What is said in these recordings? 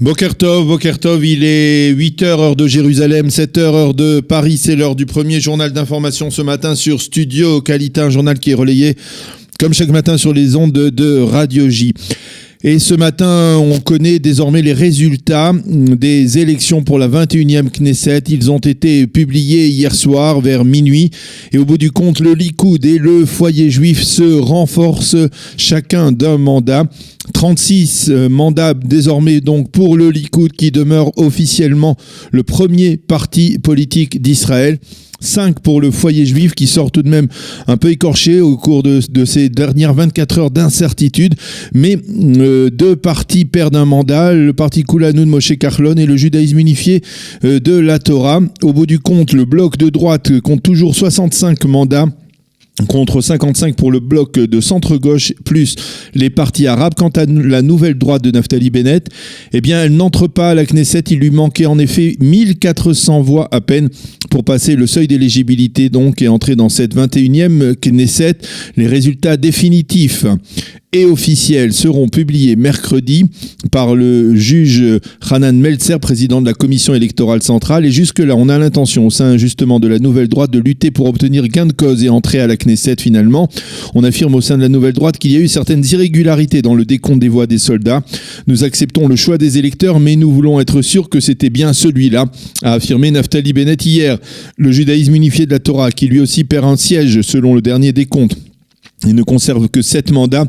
Boker Tov, il est 8h heure de Jérusalem, 7h heure de Paris, c'est l'heure du premier journal d'information ce matin sur Studio Qualité, un journal qui est relayé comme chaque matin sur les ondes de Radio J. Et ce matin, on connaît désormais les résultats des élections pour la 21e Knesset. Ils ont été publiés hier soir vers minuit. Et au bout du compte, le Likoud et le foyer juif se renforcent chacun d'un mandat. 36 mandats désormais donc pour le Likoud qui demeure officiellement le premier parti politique d'Israël. 5 pour le foyer juif qui sort tout de même un peu écorché au cours de ces dernières 24 heures d'incertitude. Mais deux partis perdent un mandat, le parti Kulanu de Moshe Kahlon et le judaïsme unifié de la Torah. Au bout du compte, le bloc de droite compte toujours 65 mandats. Contre 55 pour le bloc de centre-gauche plus les partis arabes. Quant à la nouvelle droite de Naftali Bennett, eh bien, elle n'entre pas à la Knesset. Il lui manquait en effet 1400 voix à peine pour passer le seuil d'éligibilité donc et entrer dans cette 21e Knesset. Les résultats définitifs et officiels seront publiés mercredi par le juge Hanan Meltzer, président de la commission électorale centrale. Et jusque-là, on a l'intention au sein justement de la nouvelle droite de lutter pour obtenir gain de cause et entrer à la Knesset finalement. On affirme au sein de la nouvelle droite qu'il y a eu certaines irrégularités dans le décompte des voix des soldats. Nous acceptons le choix des électeurs, mais nous voulons être sûrs que c'était bien celui-là, a affirmé Naftali Bennett hier. Le judaïsme unifié de la Torah, qui lui aussi perd un siège selon le dernier décompte, il ne conserve que 7 mandats,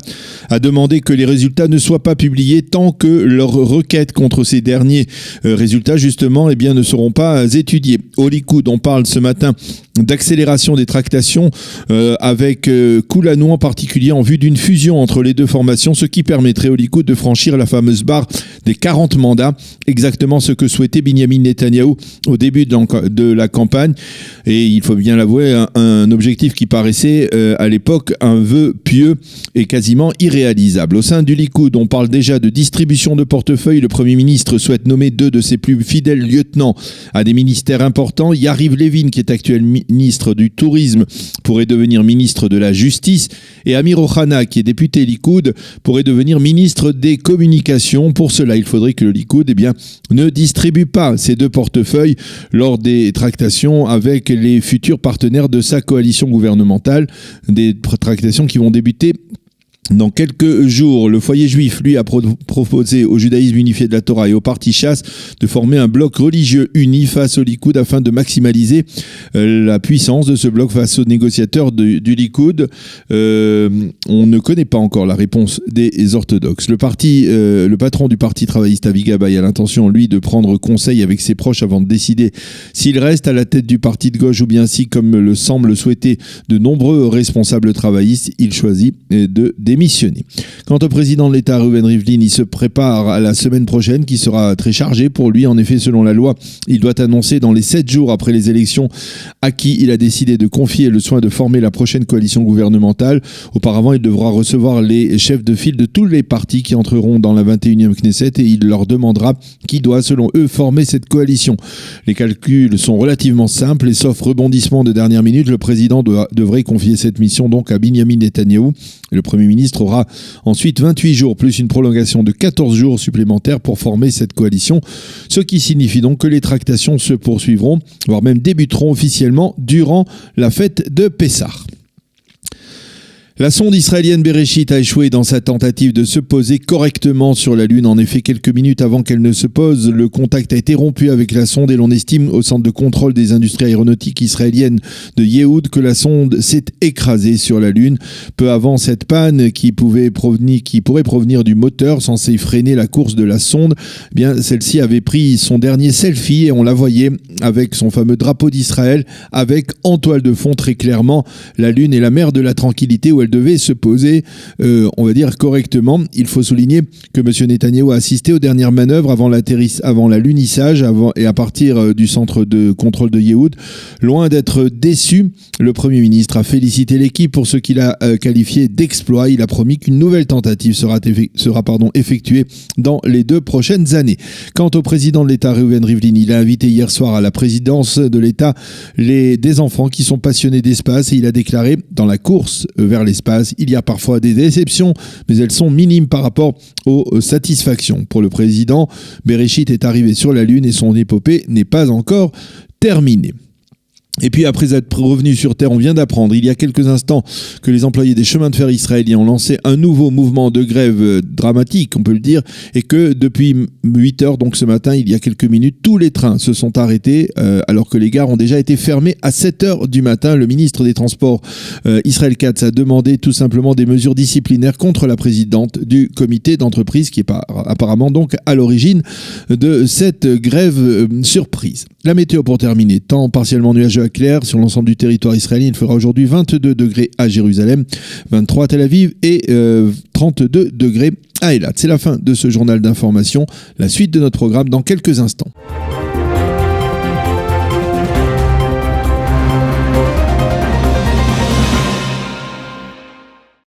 a demandé que les résultats ne soient pas publiés tant que leurs requêtes contre ces derniers résultats, justement, eh bien, ne seront pas étudiées. Au Likoud, on parle ce matin d'accélération des tractations avec Kulanu en particulier en vue d'une fusion entre les deux formations, ce qui permettrait au Likoud de franchir la fameuse barre des 40 mandats, exactement ce que souhaitait Binyamin Netanyahou au début de la campagne. Et il faut bien l'avouer, un objectif qui paraissait à l'époque un vœu pieux et quasiment irréalisable. Au sein du Likoud, on parle déjà de distribution de portefeuille. Le Premier ministre souhaite nommer 2 de ses plus fidèles lieutenants à des ministères importants. Yariv Levin, qui est actuel ministre du Tourisme, pourrait devenir ministre de la Justice. Et Amir Ohana, qui est député Likoud, pourrait devenir ministre des Communications. Pour cela, il faudrait que le Likoud ne distribue pas ces 2 portefeuilles lors des tractations avec les futurs partenaires de sa coalition gouvernementale. Des tractations qui vont débuter dans quelques jours. Le foyer juif, lui, a proposé au judaïsme unifié de la Torah et au parti Chasse de former un bloc religieux uni face au Likoud afin de maximaliser la puissance de ce bloc face aux négociateurs du Likoud. On ne connaît pas encore la réponse des orthodoxes. Le patron du parti travailliste Avi Gabay a l'intention, lui, de prendre conseil avec ses proches avant de décider s'il reste à la tête du parti de gauche ou bien si, comme le semble souhaiter de nombreux responsables travaillistes, il choisit de démissionner. Quant au président de l'État, Reuven Rivlin, il se prépare à la semaine prochaine qui sera très chargée pour lui. En effet, selon la loi, il doit annoncer dans les 7 jours après les élections à qui il a décidé de confier le soin de former la prochaine coalition gouvernementale. Auparavant, il devra recevoir les chefs de file de tous les partis qui entreront dans la 21e Knesset et il leur demandera qui doit, selon eux, former cette coalition. Les calculs sont relativement simples et sauf rebondissement de dernière minute, le président devrait confier cette mission donc à Binyamin Netanyahou. Le Premier ministre aura ensuite 28 jours plus une prolongation de 14 jours supplémentaires pour former cette coalition, ce qui signifie donc que les tractations se poursuivront, voire même débuteront officiellement durant la fête de Pessah. La sonde israélienne Bereshit a échoué dans sa tentative de se poser correctement sur la Lune. En effet, quelques minutes avant qu'elle ne se pose, le contact a été rompu avec la sonde et l'on estime au centre de contrôle des industries aéronautiques israéliennes de Yehoud que la sonde s'est écrasée sur la Lune. Peu avant cette panne qui pourrait provenir du moteur censé freiner la course de la sonde, eh bien celle-ci avait pris son dernier selfie et on la voyait avec son fameux drapeau d'Israël avec en toile de fond très clairement la Lune et la mer de la tranquillité où elle devait se poser, on va dire, correctement. Il faut souligner que M. Netanyahou a assisté aux dernières manœuvres avant l'alunissage et à partir du centre de contrôle de Yehoud. Loin d'être déçu, le Premier ministre a félicité l'équipe pour ce qu'il a qualifié d'exploit. Il a promis qu'une nouvelle tentative sera effectuée dans les 2 prochaines années. Quant au président de l'État, Reuven Rivlin, il a invité hier soir à la présidence de l'État des enfants qui sont passionnés d'espace et il a déclaré dans la course vers les l'espace. Il y a parfois des déceptions, mais elles sont minimes par rapport aux satisfactions. Pour le président, Bereshit est arrivé sur la Lune et son épopée n'est pas encore terminée. Et puis après être revenu sur Terre, on vient d'apprendre il y a quelques instants que les employés des chemins de fer israéliens ont lancé un nouveau mouvement de grève dramatique, on peut le dire, et que depuis 8 heures, donc ce matin, il y a quelques minutes, tous les trains se sont arrêtés alors que les gares ont déjà été fermées à 7 heures du matin. Le ministre des Transports, Israël Katz, a demandé tout simplement des mesures disciplinaires contre la présidente du comité d'entreprise qui est apparemment donc à l'origine de cette grève surprise. La météo pour terminer, temps partiellement nuageux à clair sur l'ensemble du territoire israélien. Il fera aujourd'hui 22 degrés à Jérusalem, 23 à Tel Aviv et 32 degrés à Eilat. C'est la fin de ce journal d'information. La suite de notre programme dans quelques instants.